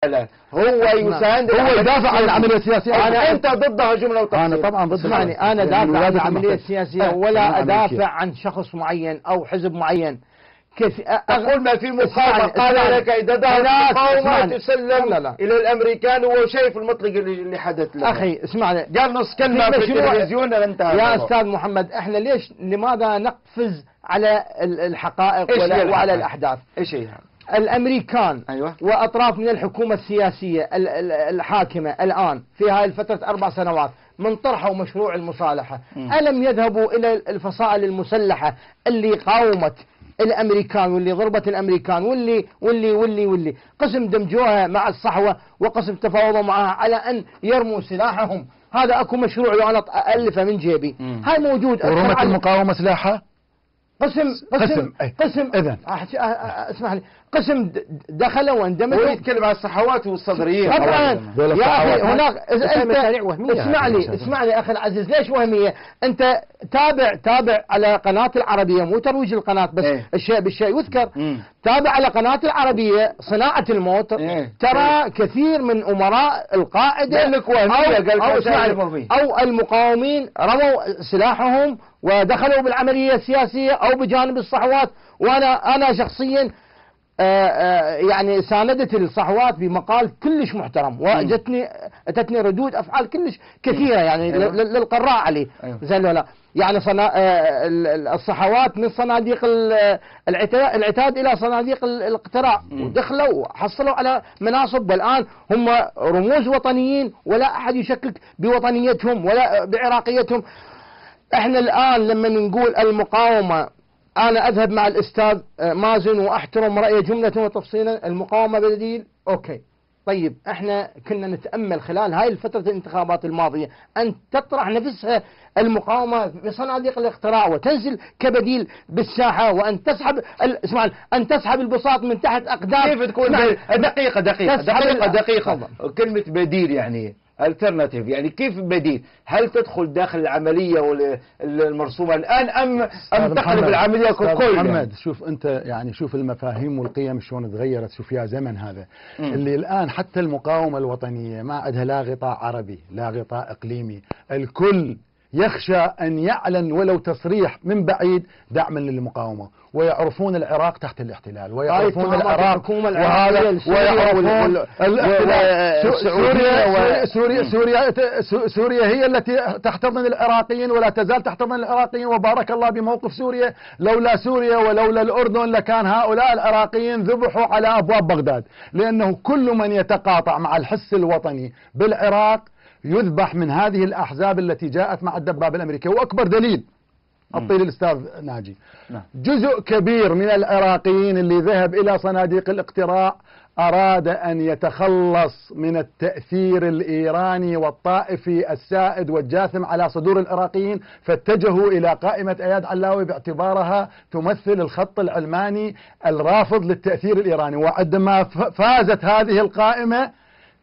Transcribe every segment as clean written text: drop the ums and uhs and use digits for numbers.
لا هو يساند، هو يدافع عن العملية السياسية. أنت ضدها جملة وتفصيل. أنا طبعا ضد. اسمعني، أنا دافع عن العملية السياسية ولا أدافع عن شخص معين أو حزب معين. تقول ما في مقاومة، قال لك إذا ذهب المقاومة تسلم إلى الأمريكان، وهو شايف المطلق اللي حدث له. أخي اسمعني، قال نص كلمة في التلفزيون انتهى. يا أستاذ محمد، إحنا لماذا نقفز على الحقائق وعلى الأحداث؟ إيش هي؟ الأمريكان أيوة. وأطراف من الحكومة السياسية الحاكمة الآن في هذه الفترة 4 سنوات من طرحوا مشروع المصالحة، ألم يذهبوا إلى الفصائل المسلحة اللي قاومت الأمريكان واللي ضربت الأمريكان واللي قسم دمجوها مع الصحوة وقسم تفاوضوا معها على أن يرموا سلاحهم؟ هذا أكو مشروع لو أنا ألفه من جيبي. هاي موجود. ورمت المقاومة سلاحها. قسم إذن اسمح لي، قسم دخلوا واندمجوا. هو يتكلم عن الصحوات والصدريين طبعا يا اخي. هناك اسمعني اخي العزيز، ليش وهميه؟ انت تابع على قناه العربيه، مو ترويج القناه بس. الشيء بالشيء يذكر. تابع على قناه العربيه صناعه الموت. ترى كثير من امراء القاعده او المقاومين رموا سلاحهم ودخلوا بالعمليه السياسيه او بجانب الصحوات. وانا شخصيا يعني ساندت الصحوات بمقال كلش محترم، واتتني ردود افعال كلش كثيره يعني للقراء عليه. زين ولا يعني الصحوات من صناديق العتاد الى صناديق الاقتراع، ودخلوا وحصلوا على مناصب، والان هم رموز وطنيين ولا احد يشكك بوطنيتهم ولا بعراقيتهم. احنا الان لما نقول المقاومه، أنا أذهب مع الأستاذ مازن وأحترم رأيه جملة وتفصيلا، المقاومة بديل. أوكي طيب، احنا كنا نتأمل خلال هاي الفترة الانتخابات الماضية أن تطرح نفسها المقاومة بصناديق الاقتراع وتنزل كبديل بالساحة، وأن تسحب أن تسحب البساط من تحت أقدام. كيف تكون دقيقة كلمة بديل يعني alternative، يعني كيف بديل؟ هل تدخل داخل العملية المرسومة الآن أم تقلب العملية ككل؟ محمد شوف أنت، يعني شوف المفاهيم والقيم شلون تغيرت. شوف يا زمن هذا اللي الآن حتى المقاومة الوطنية ما عندها لا غطاء عربي لا غطاء إقليمي، الكل يخشى أن يعلن ولو تصريح من بعيد دعما للمقاومة، ويعرفون العراق تحت الاحتلال، ويعرفون العراق ويعرفون سوريا هي التي تحتضن العراقيين ولا تزال تحتضن العراقيين. وبارك الله بموقف سوريا، لولا سوريا ولولا الأردن لكان هؤلاء العراقيين ذبحوا على أبواب بغداد، لأنه كل من يتقاطع مع الحس الوطني بالعراق يذبح من هذه الأحزاب التي جاءت مع الدبابة الأمريكية. وأكبر دليل أعطي الأستاذ ناجي، جزء كبير من العراقيين اللي ذهب إلى صناديق الاقتراع أراد أن يتخلص من التأثير الإيراني والطائفي السائد والجاثم على صدور العراقيين، فاتجهوا إلى قائمة أياد علاوي باعتبارها تمثل الخط العلماني الرافض للتأثير الإيراني. وعندما فازت هذه القائمة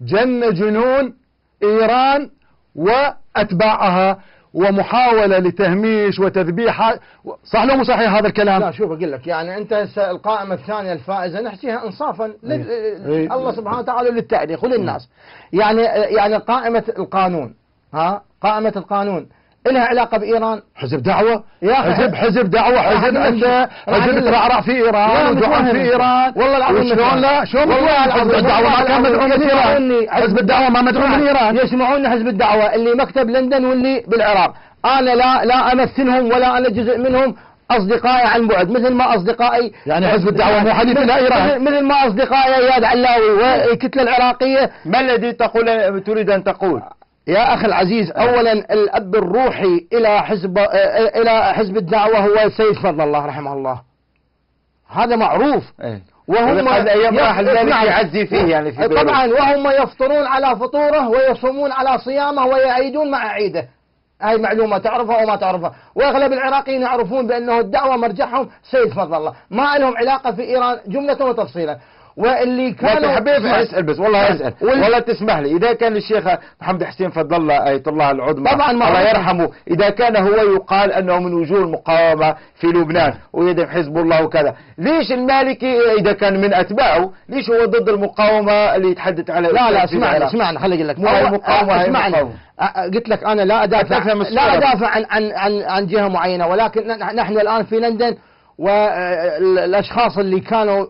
جن جنون إيران وأتباعها ومحاولة لتهميش وتذبيح. صح لو مو صحيح هذا الكلام؟ لا شوف أقول لك، يعني أنت القائمة الثانية الفائزة نحكيها إنصافا الله سبحانه وتعالى للتاريخ وللناس. يعني قائمة القانون، قائمة القانون إلها علاقة بإيران؟ حزب دعوة يا أخي، حزب دعوة، حزب عنده حزب ترعرع في إيران ودعم في إيران. والله العظيم شلون لا شلون حزب الدعوة ما كان مدعوم من إيران؟ حزب الدعوة ما مدعوم من إيران. يسمعون حزب الدعوة اللي مكتب لندن واللي بالعراق. أنا لا أمثلهم ولا أنا جزء منهم، أصدقائي عن بعد، مثل ما أصدقائي يعني حزب الدعوة مو حليف إلى إيران، مثل ما أصدقائي اياد علاوي والكتلة العراقية. ما الذي تريد أن تقول؟ يا أخي العزيز، أولا الأب الروحي إلى حزب الدعوة هو السيد فضل الله رحمه الله، هذا معروف. وهم أيام راح ذلك يعزي فيه يعني في طبعا، وهم يفطرون على فطوره ويصومون على صيامه ويعيدون مع عيده. هاي معلومة تعرفها وما تعرفها، وأغلب العراقيين يعرفون بأنه الدعوة مرجعهم سيد فضل الله، ما لهم علاقة في إيران جملة وتفصيلا. واللي لكن كانوا حبيب اسال بس والله اسال والله تسمح لي، اذا كان الشيخ محمد حسين فضل الله اية الله العظمى طبعا الله يرحمه، اذا كان هو يقال انه من وجوه المقاومه في لبنان ويدعم حزب الله وكذا، ليش المالكي اذا كان من اتباعه ليش هو ضد المقاومه اللي يتحدث على لا اسمعني خليني اقول لك مو هي المقاومه، اسمعني قلت لك انا لا ادافع عن جهه معينه، ولكن نحن الان في لندن، والاشخاص اللي كانوا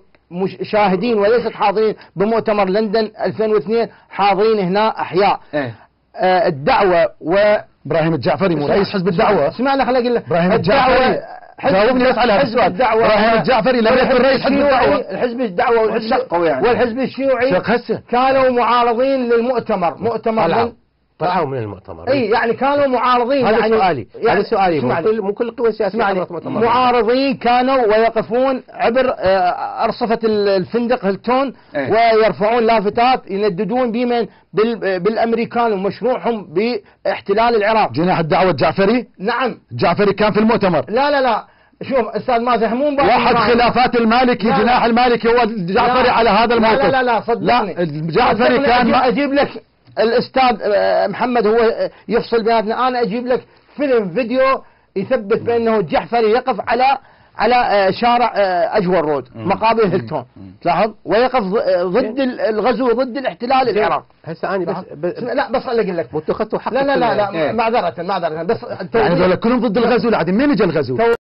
شاهدين وليست حاضرين بمؤتمر لندن 2002 حاضرين هنا احياء. الدعوه ابراهيم الجعفري مو رئيس حزب الدعوه. اسمعني خليني اقول لك ابراهيم الجعفري جاوبني بس على هذا السؤال. ابراهيم الجعفري لم يكن رئيس حزب الدعوه. الحزب الدعوه والحزب الشيوعي كانوا معارضين للمؤتمر، مؤتمر طلعوا من المؤتمر. اي يعني كانوا معارضين. هذا يعني سؤالي، هذا سؤالي. مو كل القوى السياسيه معارضين كانوا ويقفون عبر ارصفه الفندق هيلتون ويرفعون لافتات ينددون بمن بالامريكان ومشروعهم باحتلال العراق. جناح الدعوه الجعفري؟ نعم الجعفري كان في المؤتمر. لا شوف استاذ مازح مو واحد خلافات المالكي جناح المالكي هو الجعفري على هذا الموقف. لا صدقني. لا الجعفري كان اجيب لك الاستاذ محمد هو يفصل بيناتنا، انا اجيب لك فيديو يثبت بانه الجعفري يقف على شارع اجور رود مقابل هيلتون، تلاحظ، ويقف ضد الغزو ضد الاحتلال العراق. هسه انا بس اقول لك اتخذتوا حق. لا معذره بس يعني كلهم ضد الغزو، بعدين مين اجى الغزو؟